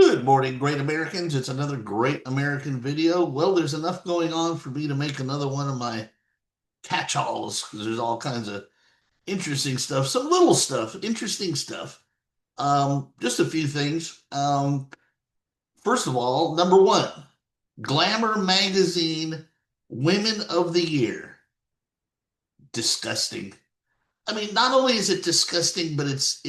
Good morning, great Americans. It's another great American video. Well, there's enough going on for me to make another one of my catch-alls because there's all kinds of interesting stuff, some little stuff, interesting stuff. Just a few things. First of all, number one, Glamour magazine Women of the Year. Disgusting. I mean, not only is it disgusting, but it's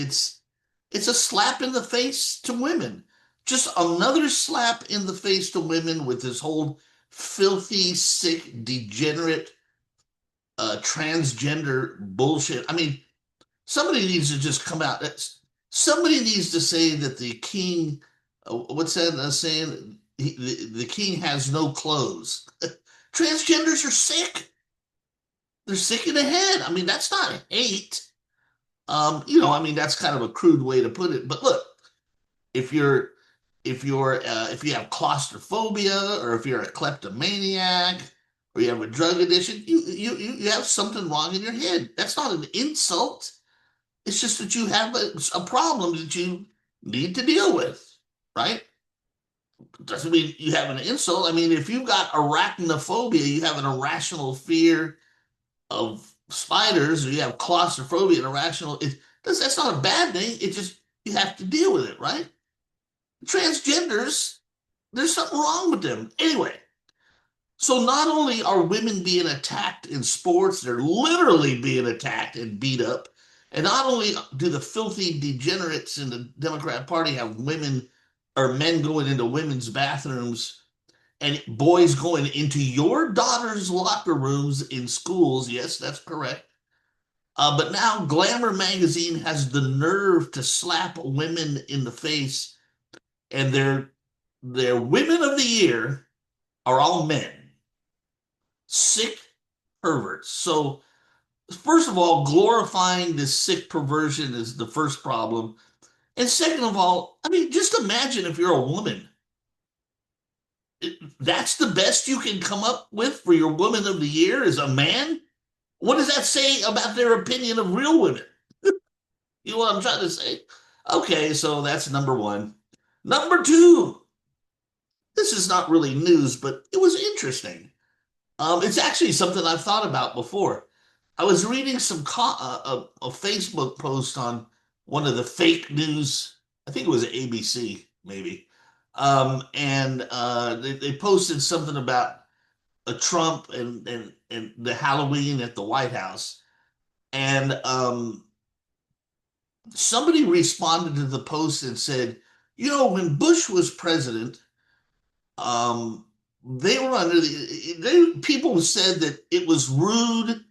a slap in the face to women. Just another slap in the face to women with this whole filthy, sick, degenerate, transgender bullshit. I mean, somebody needs to just come out. Somebody needs to say that the king, what's that saying? The king has no clothes. Transgenders are sick. They're sick in the head. I mean, that's not hate. I mean, that's kind of a crude way to put it. But look, if you're if you have claustrophobia, or if you're a kleptomaniac, or you have a drug addiction, you have something wrong in your head. That's not an insult. It's just that you have a problem that you need to deal with, right? Doesn't mean you have an insult. I mean, if you've got arachnophobia, you have an irrational fear of spiders, or you have claustrophobia and irrational. That's not a bad thing. It just you have to deal with it, right? Transgenders, there's something wrong with them. Anyway, so not only are women being attacked in sports, they're literally being attacked and beat up. And not only do the filthy degenerates in the Democrat Party have women or men going into women's bathrooms and boys going into your daughter's locker rooms in schools. Yes, that's correct. But now Glamour magazine has the nerve to slap women in the face, and their women of the year are all men. Sick perverts. So first of all, glorifying this sick perversion is the first problem. And second of all, I mean, just imagine if you're a woman. That's the best you can come up with for your woman of the year is a man? What does that say about their opinion of real women? You know what I'm trying to say? Okay, so that's number one. Number two, this is not really news, but it was interesting. It's actually something I've thought about before. I was reading a Facebook post on one of the fake news. I think it was ABC, maybe, and they posted something about a Trump and the Halloween at the White House, and somebody responded to the post and said, when Bush was president, um, they were under people said that it was rude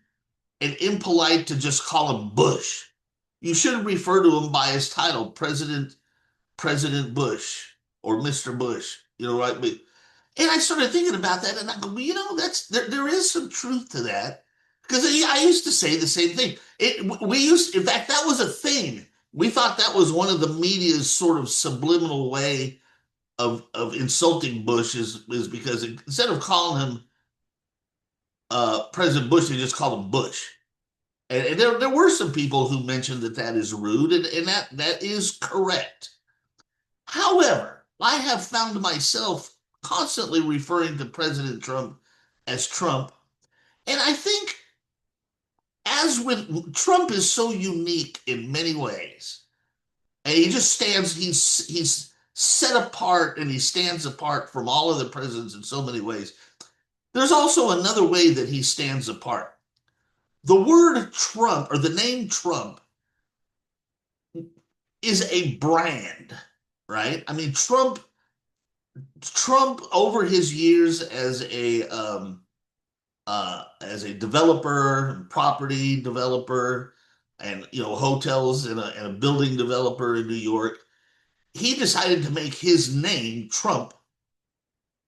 and impolite to just call him Bush. You should refer to him by his title, President Bush or Mr. Bush. Right? And I started thinking about that, and I go, well, that's there is some truth to that because I used to say the same thing. In fact, that was a thing. We thought that was one of the media's sort of subliminal way of insulting Bush is because instead of calling him President Bush, they just called him Bush. And there were some people who mentioned that is rude, and that is correct. However, I have found myself constantly referring to President Trump as Trump. And I think, as with Trump, is so unique in many ways. And he's set apart, and he stands apart from all of the presidents in so many ways. There's also another way that he stands apart. The word Trump, or the name Trump, is a brand, right? I mean, Trump over his years as a developer, property developer, and hotels and a building developer in New York, he decided to make his name Trump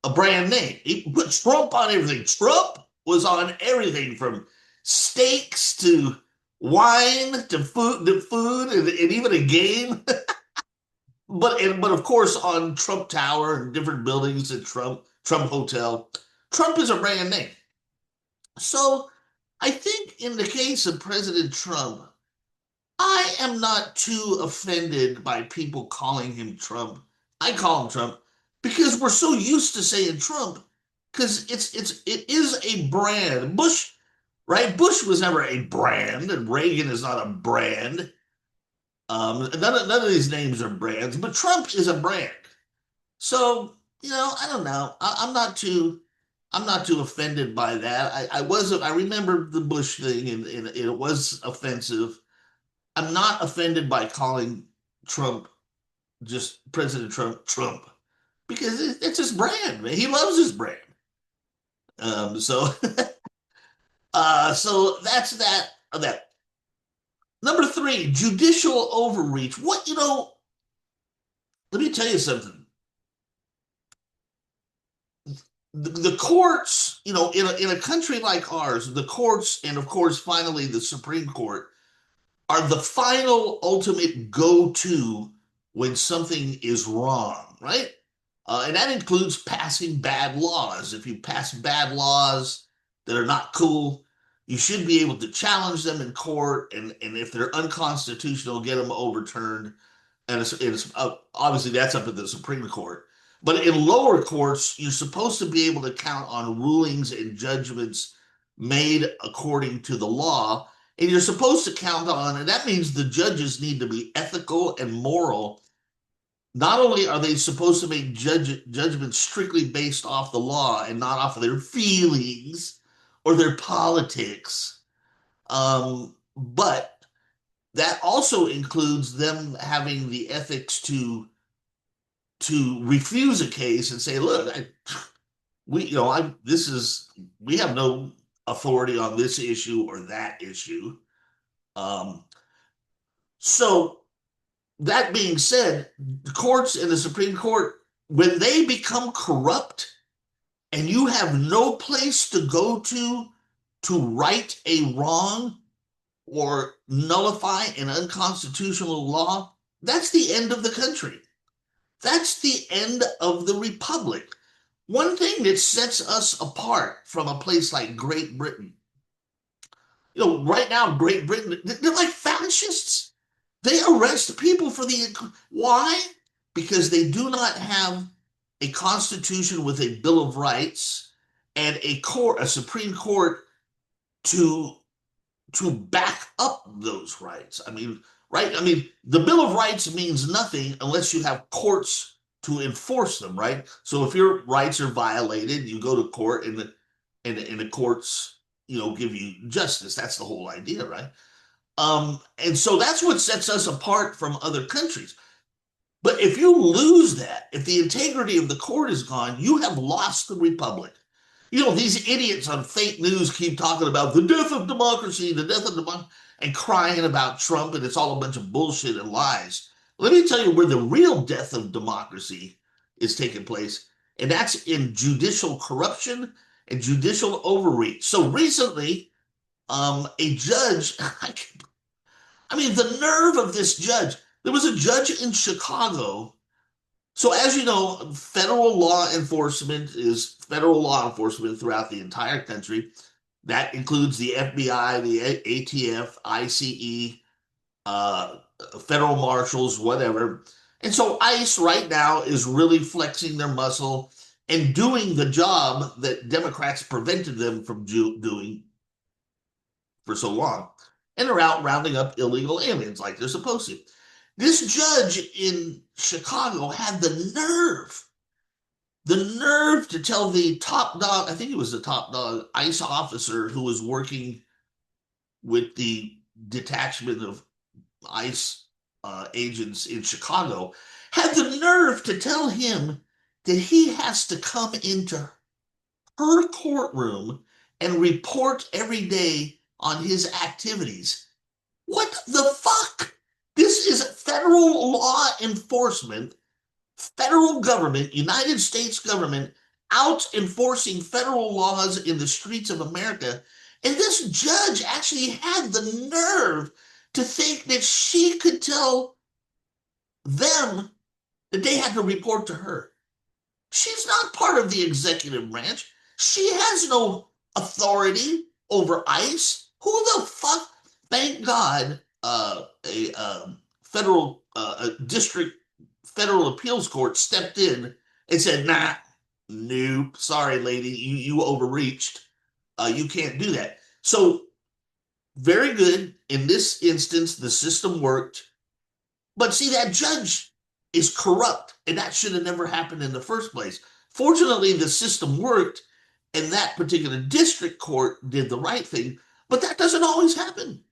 a brand name. He put Trump on everything. Trump was on everything from steaks to wine to food and even a game. But of course on Trump Tower and different buildings at Trump Hotel. Trump is a brand name. So I think in the case of President Trump, I am not too offended by people calling him Trump I call him Trump because we're so used to saying Trump because it is a brand. Bush, right? Bush was never a brand, and Reagan is not a brand. None of these names are brands, but Trump is a brand. So, I don't know. I'm not too offended by that. I remember the Bush thing, and it was offensive. I'm not offended by calling Trump just President Trump because it's his brand, man. He loves his brand. So so that's that. Number three, judicial overreach. Let me tell you something. The courts, in a country like ours, the courts, and of course, finally, the Supreme Court are the final ultimate go-to when something is wrong, right? And that includes passing bad laws. If you pass bad laws that are not cool, you should be able to challenge them in court, and if they're unconstitutional, get them overturned. And obviously that's up to the Supreme Court. But in lower courts, you're supposed to be able to count on rulings and judgments made according to the law. And you're supposed to count on, and that means the judges need to be ethical and moral. Not only are they supposed to make judgments strictly based off the law and not off of their feelings or their politics, but that also includes them having the ethics to refuse a case and say, "Look, we have no authority on this issue or that issue." Um, so that being said, the courts and the Supreme Court, when they become corrupt and you have no place to go to right a wrong or nullify an unconstitutional law, that's the end of the country. That's the end of the republic. One thing that sets us apart from a place like Great Britain, right now, Great Britain, they're like fascists. They arrest people for why? Because they do not have a constitution with a Bill of Rights and a Supreme Court to to back up those rights. I mean, right? I mean, the Bill of Rights means nothing unless you have courts to enforce them, right? So if your rights are violated, you go to court, and the courts, give you justice. That's the whole idea, right? And so that's what sets us apart from other countries. But if you lose that, if the integrity of the court is gone, you have lost the republic. These idiots on fake news keep talking about the death of democracy, the death of democracy, and crying about Trump, and it's all a bunch of bullshit and lies. Let me tell you where the real death of democracy is taking place, and that's in judicial corruption and judicial overreach. So recently, a judge, I mean, the nerve of this judge. There was a judge in Chicago. So, as you know, federal law enforcement is federal law enforcement throughout the entire country. That includes the FBI, the ATF, ICE, federal marshals, whatever. And so ICE right now is really flexing their muscle and doing the job that Democrats prevented them from doing for so long. And they're out rounding up illegal aliens like they're supposed to. This judge in Chicago had the nerve to tell the top dog, I think it was the top dog ICE officer who was working with the detachment of ICE agents in Chicago, had the nerve to tell him that he has to come into her courtroom and report every day on his activities. What the fuck? This is federal law enforcement, federal government, United States government out enforcing federal laws in the streets of America. And this judge actually had the nerve to think that she could tell them that they had to report to her. She's not part of the executive branch. She has no authority over ICE. Who the fuck? Thank God, a federal district federal appeals court stepped in and said, nah, nope, sorry, lady, you overreached. You can't do that. So very good. In this instance, the system worked. But see, that judge is corrupt, and that should have never happened in the first place. Fortunately, the system worked, and that particular district court did the right thing, but that doesn't always happen.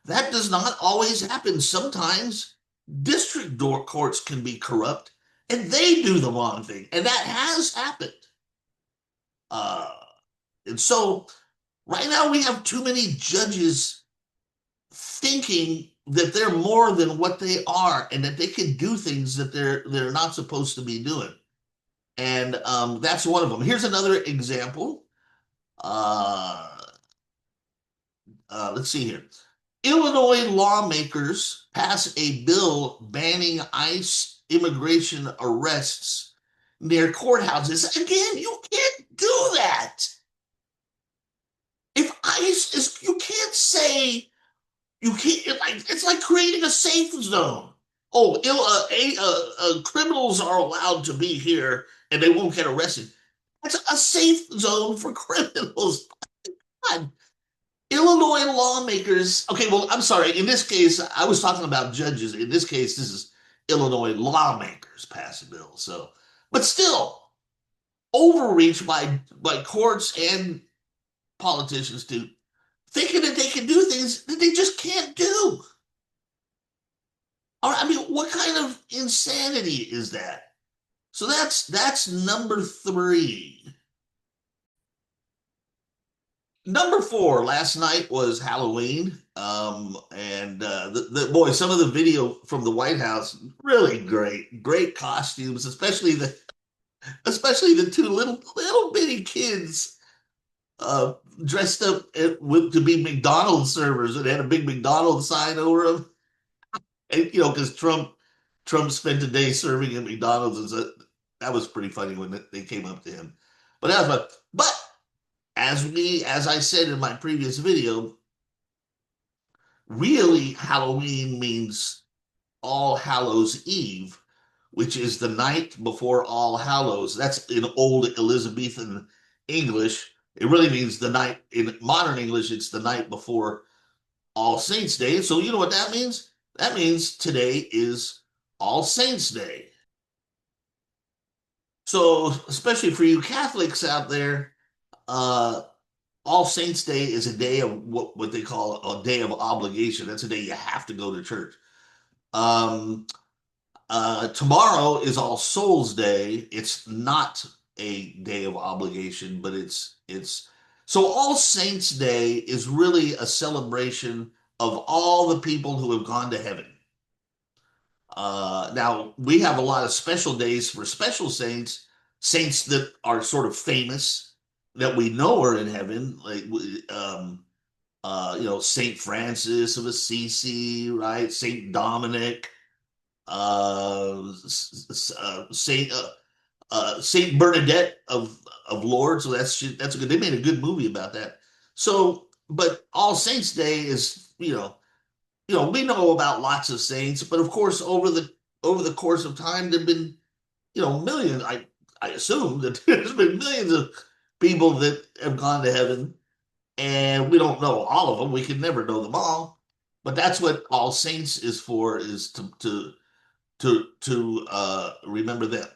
That does not always happen. Sometimes district courts can be corrupt, and they do the wrong thing, and that has happened. Uh, and so right now we have too many judges thinking that they're more than what they are and that they can do things that they're not supposed to be doing. And that's one of them. Here's another example. Uh, let's see here. Illinois lawmakers pass a bill banning ICE immigration arrests near courthouses. Again, you can't do that. If ICE is, you can't say you can't. It's like creating a safe zone. Oh, criminals are allowed to be here and they won't get arrested. That's a safe zone for criminals. God. Illinois lawmakers. Okay, well, I'm sorry. In this case, I was talking about judges. In this case, this is Illinois lawmakers pass a bill. So, but still, overreach by courts and politicians too, thinking that they can do things that they just can't do. I mean, what kind of insanity is that? So that's number three. Number four, last night was Halloween. And boy, some of the video from the White House, really great costumes, especially the two little bitty kids dressed up to be McDonald's servers, and had a big McDonald's sign over them. And because Trump spent a day serving at McDonald's, and so that was pretty funny when they came up to him. But that was fun. But as I said in my previous video, really Halloween means All Hallows Eve, which is the night before All Hallows. That's in old Elizabethan English. It really means the night in modern English. It's the night before All Saints Day. So you know what that means? That means today is All Saints Day. So especially for you Catholics out there, uh, All Saints Day is a day of what they call a day of obligation. That's a day you have to go to church. Um, Tomorrow is All Souls Day. It's not a day of obligation, but it's so All Saints Day is really a celebration of all the people who have gone to heaven. Now we have a lot of special days for special saints, saints that are sort of famous that we know are in heaven, like Saint Francis of Assisi, right? Saint Dominic, Saint Bernadette of Lourdes. So that's good. They made a good movie about that. So, but All Saints Day is we know about lots of saints, but of course over the course of time there've been millions. I assume that there's been millions of people that have gone to heaven, and we don't know all of them. We can never know them all, but that's what All Saints is for, is to remember them.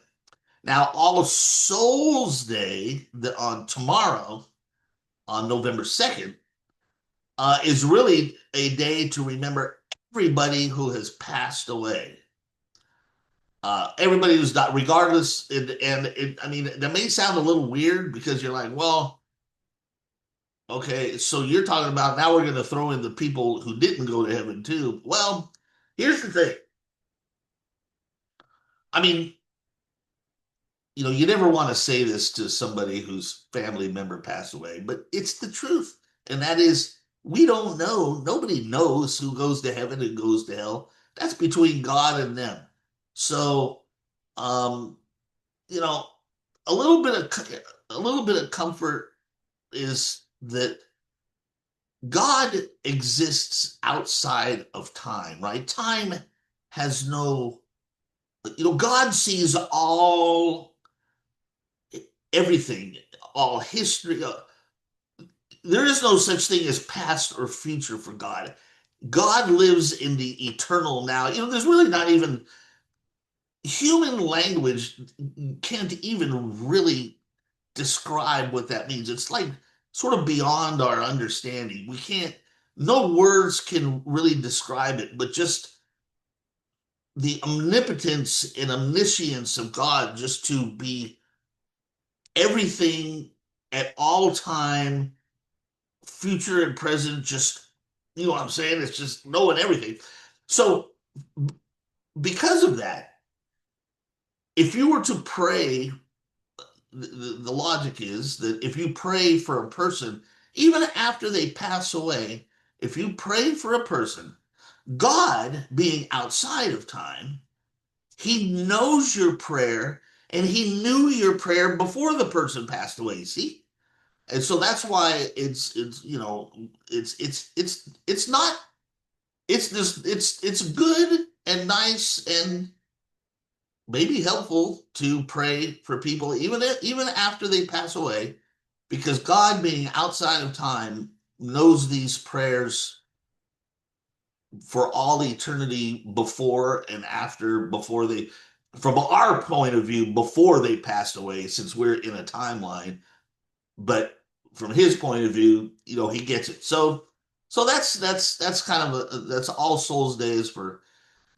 Now, All Souls Day, on tomorrow, on November 2nd, is really a day to remember everybody who has passed away. Everybody who's died, regardless, I mean, that may sound a little weird because you're like, well, okay, so you're talking about now we're going to throw in the people who didn't go to heaven too. Well, here's the thing. I mean, you never want to say this to somebody whose family member passed away, but it's the truth. And that is, we don't know. Nobody knows who goes to heaven and goes to hell. That's between God and them. So, um, you know, a little bit of comfort is that God exists outside of time, right? Time has no God sees everything, all history. There is no such thing as past or future for God. God lives in the eternal now. There's really not even human language can't even really describe what that means. It's like sort of beyond our understanding. We can't, no words can really describe it, but just the omnipotence and omniscience of God, just to be everything at all time, future and present, just, you know what I'm saying? It's just knowing everything. So, because of that, if you were to pray, the logic is that if you pray for a person, even after they pass away, if you pray for a person, God, being outside of time, he knows your prayer and he knew your prayer before the person passed away. See? And so that's why it's not it's just it's good and nice and maybe helpful to pray for people even after they pass away, because God, being outside of time, knows these prayers for all eternity, before and after, before they, from our point of view, before they passed away, since we're in a timeline. But from his point of view, he gets it. So that's kind of that's All Souls Days for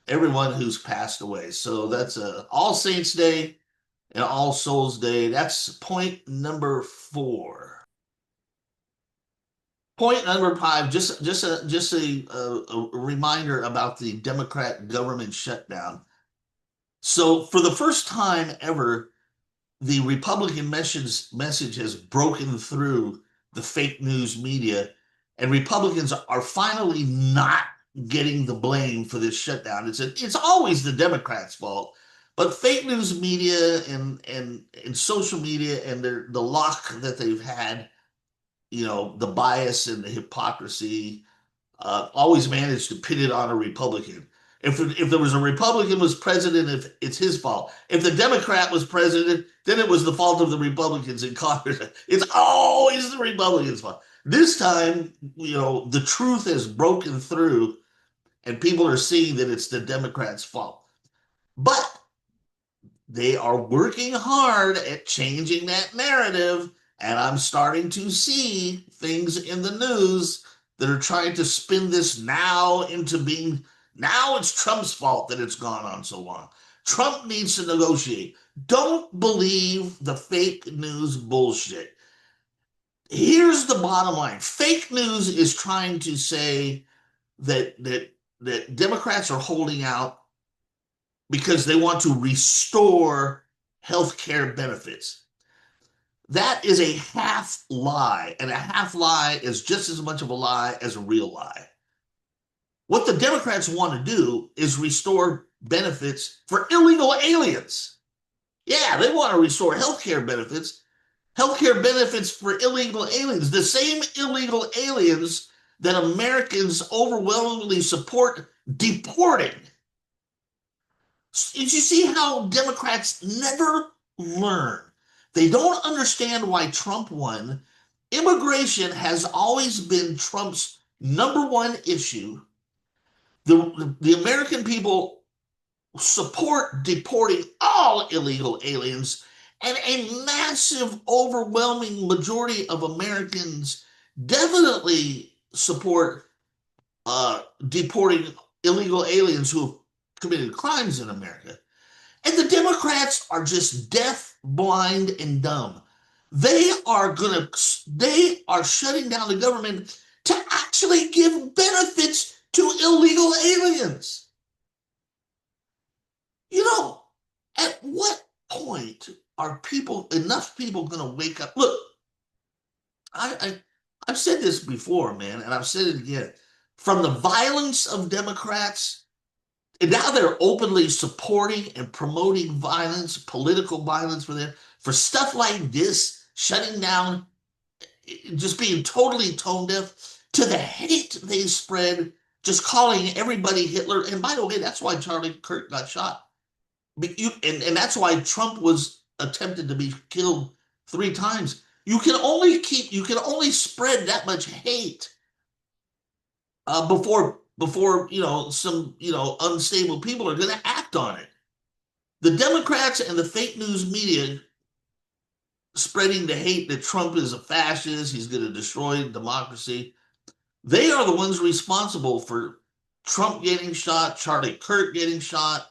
everyone who's passed away. So that's All Saints Day and All Souls Day. That's point number 4. Point number 5, just a reminder about the Democrat government shutdown. So for the first time ever, the Republican message has broken through the fake news media, and Republicans are finally not getting the blame for this shutdown. It's always the Democrats' fault, but fake news media and social media and the luck that they've had, the bias and the hypocrisy, always managed to pin it on a Republican. If there was a Republican was president, if it's his fault. If the Democrat was president, then it was the fault of the Republicans in Congress. It's always the Republicans' fault. This time, the truth has broken through, and people are seeing that it's the Democrats' fault. But they are working hard at changing that narrative, and I'm starting to see things in the news that are trying to spin this now into being, now it's Trump's fault that it's gone on so long. Trump needs to negotiate. Don't believe the fake news bullshit. Here's the bottom line. Fake news is trying to say that Democrats are holding out because they want to restore health care benefits. That is a half lie, and a half lie is just as much of a lie as a real lie. What the Democrats want to do is restore benefits for illegal aliens. Yeah, they want to restore health care benefits for illegal aliens, the same illegal aliens that Americans overwhelmingly support deporting. Did you see how Democrats never learn? They don't understand why Trump won. Immigration has always been Trump's number one issue. The American people support deporting all illegal aliens, and a massive, overwhelming majority of Americans definitely support deporting illegal aliens who have committed crimes in America. And the Democrats are just deaf, blind, and dumb. They are shutting down the government to actually give benefits to illegal aliens. At what point are enough people going to wake up? Look, I've said this before, man, and I've said it again. From the violence of Democrats, and now they're openly supporting and promoting violence, political violence for stuff like this, shutting down, just being totally tone deaf, to the hate they spread, just calling everybody Hitler. And by the way, that's why Charlie Kirk got shot. And that's why Trump was attempted to be killed 3 times. You can only spread that much hate before some unstable people are going to act on it. The Democrats and the fake news media spreading the hate that Trump is a fascist, he's going to destroy democracy. They are the ones responsible for Trump getting shot, Charlie Kirk getting shot,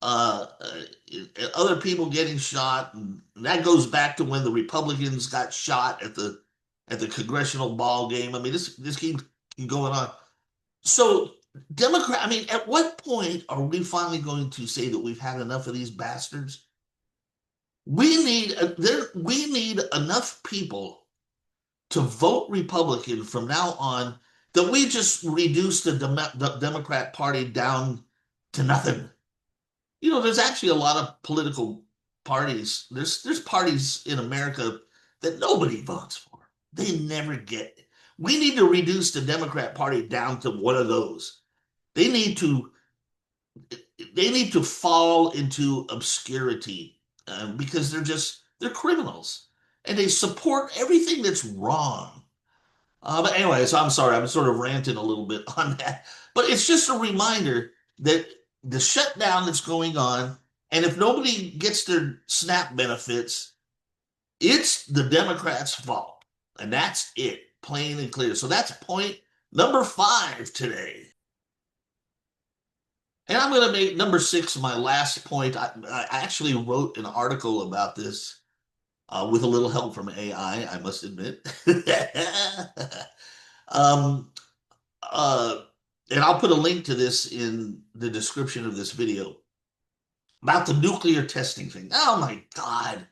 other people getting shot, and that goes back to when the Republicans got shot at the congressional ball game. I mean, this keeps going on. So, Democrat, I mean, at what point are we finally going to say that we've had enough of these bastards? We need enough people to vote Republican from now on that we just reduce the Democrat Party down to nothing. There's actually a lot of political parties. There's parties in America that nobody votes for. They never get it. We need to reduce the Democrat Party down to one of those. They need to they need to fall into obscurity because they're criminals and they support everything that's wrong. But anyways, I'm sorry, I'm sort of ranting a little bit on that. But it's just a reminder that the shutdown that's going on, and if nobody gets their SNAP benefits, it's the Democrats' fault. And that's it, plain and clear. So that's point number 5 today. And I'm going to make number 6 my last point. I actually wrote an article about this with a little help from AI, I must admit. um, uh, and I'll put a link to this in the description of this video about the nuclear testing thing. Oh my God.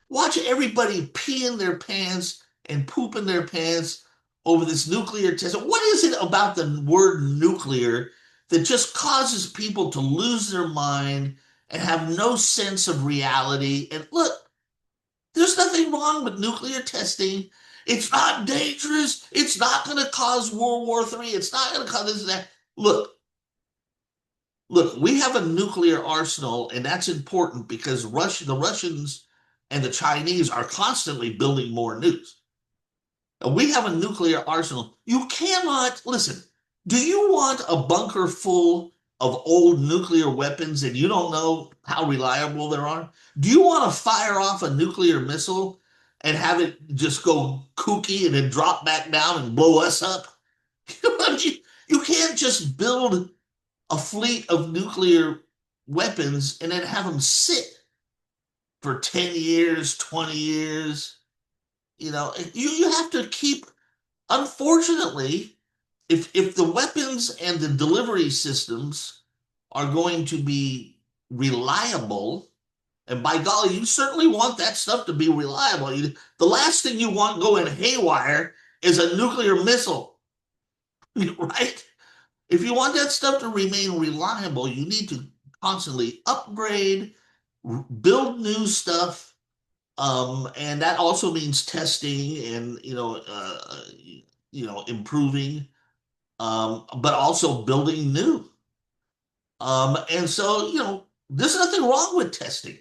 Watch everybody pee in their pants and poop in their pants over this nuclear test. What is it about the word nuclear that just causes people to lose their mind and have no sense of reality? And look, there's nothing wrong with nuclear testing. It's not dangerous. It's not going to cause World War III. It's not going to cause this and that. Look, we have a nuclear arsenal, and that's important because the Russians and the Chinese are constantly building more nukes. We have a nuclear arsenal. You cannot, listen, do you want a bunker full of old nuclear weapons and you don't know how reliable they are? Do you want to fire off a nuclear missile and have it just go kooky and then drop back down and blow us up? You can't just build a fleet of nuclear weapons and then have them sit for 10 years, 20 years. You have to keep, unfortunately, if the weapons and the delivery systems are going to be reliable, and by golly, you certainly want that stuff to be reliable. The last thing you want going haywire is a nuclear missile, right? If you want that stuff to remain reliable, you need to constantly upgrade, build new stuff, and that also means testing and improving, but also building new. And so there's nothing wrong with testing.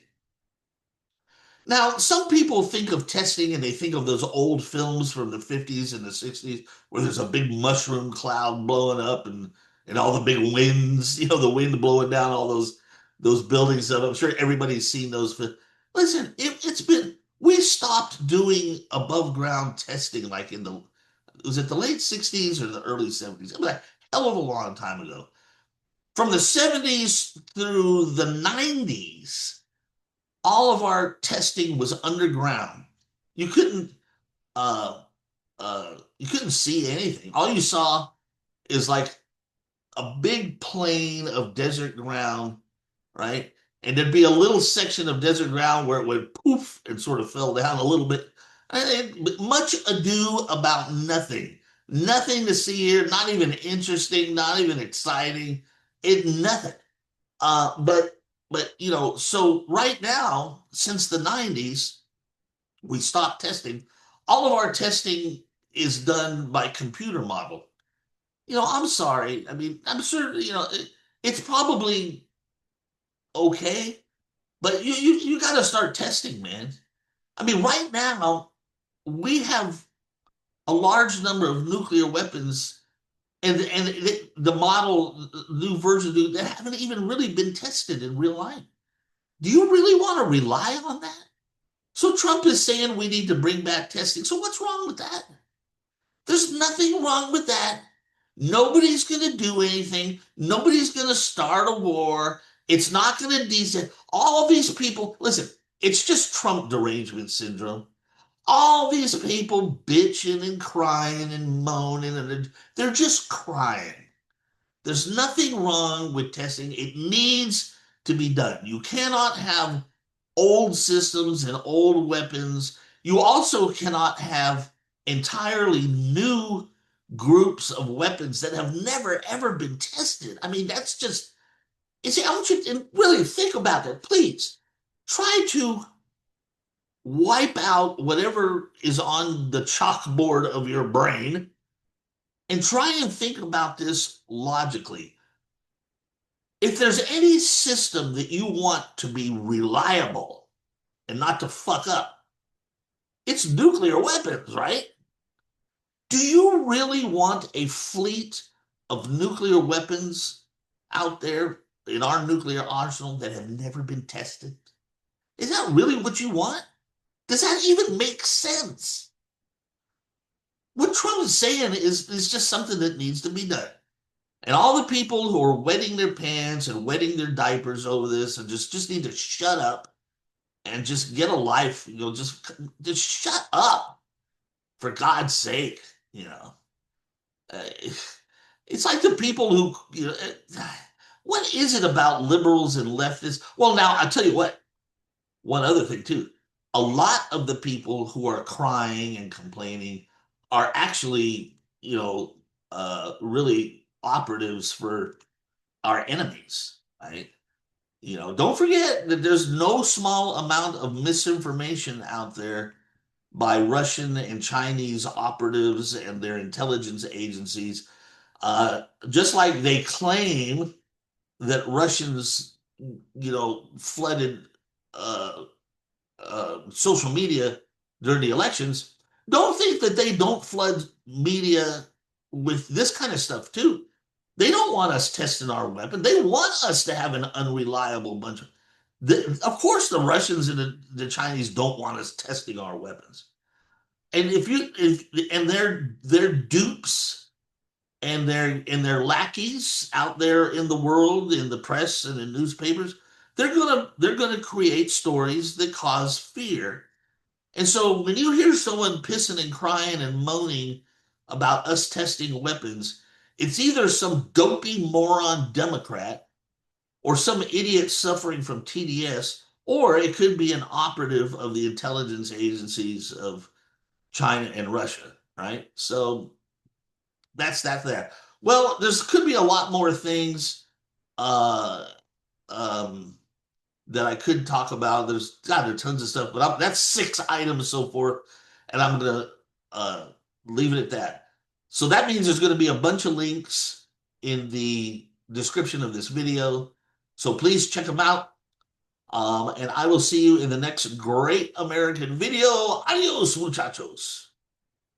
Now, some people think of testing and they think of those old films from the 50s and the 60s where there's a big mushroom cloud blowing up and all the big winds, the wind blowing down all those buildings. That I'm sure everybody's seen those. Listen, we stopped doing above ground testing like was it the late 60s or the early 70s? It was a hell of a long time ago. From the 70s through the 90s, all of our testing was underground. You couldn't you couldn't see anything. All you saw is like a big plain of desert ground, right? And there'd be a little section of desert ground where it would poof and sort of fell down a little bit. And much ado about nothing. Nothing to see here, not even interesting, not even exciting. Nothing. But so right now, since the 90s, we stopped testing. All of our testing is done by computer model. I'm sorry. I mean, I'm sure, it's probably okay, but you got to start testing, man. I mean, right now we have a large number of nuclear weapons, and the model, new version that haven't even really been tested in real life. Do you really want to rely on that? So Trump is saying we need to bring back testing. So what's wrong with that? There's nothing wrong with that. Nobody's going to do anything. Nobody's going to start a war. It's not going to decent. All these people, listen, it's just Trump derangement syndrome. All these people bitching and crying and moaning, and they're just crying. There's nothing wrong with testing. It needs to be done. You cannot have old systems and old weapons. You also cannot have entirely new groups of weapons that have never ever been tested. I mean, that's just, you see, I want you to really think about that. Please try to wipe out whatever is on the chalkboard of your brain and try and think about this logically. If there's any system that you want to be reliable and not to fuck up, it's nuclear weapons, right? Do you really want a fleet of nuclear weapons out there in our nuclear arsenal that have never been tested? Is that really what you want? Does that even make sense? What Trump is saying is just something that needs to be done. And all the people who are wetting their pants and wetting their diapers over this and just need to shut up and just get a life, just shut up for God's sake, you know. Uh, it's like the people who, what is it about liberals and leftists? Well, now I'll tell you what, one other thing too. A lot of the people who are crying and complaining are actually, really operatives for our enemies, right? Don't forget that there's no small amount of misinformation out there by Russian and Chinese operatives and their intelligence agencies. Just like they claim that Russians, flooded uh, social media during the elections, don't think that they don't flood media with this kind of stuff too. They don't want us testing our weapon. They want us to have an unreliable bunch of. Of course, the Russians and the Chinese don't want us testing our weapons. And and their dupes and their lackeys out there in the world, in the press and in newspapers, they're gonna create stories that cause fear. And so when you hear someone pissing and crying and moaning about us testing weapons, it's either some dopey moron Democrat or some idiot suffering from TDS, or it could be an operative of the intelligence agencies of China and Russia, right? So that's that there. Well, there's could be a lot more things uh, um, that I could talk about. There's tons of stuff, but that's 6 items so forth, and I'm gonna uh, leave it at that. So that means there's going to be a bunch of links in the description of this video. So please check them out. And I will see you in the next great American video. Adios, muchachos.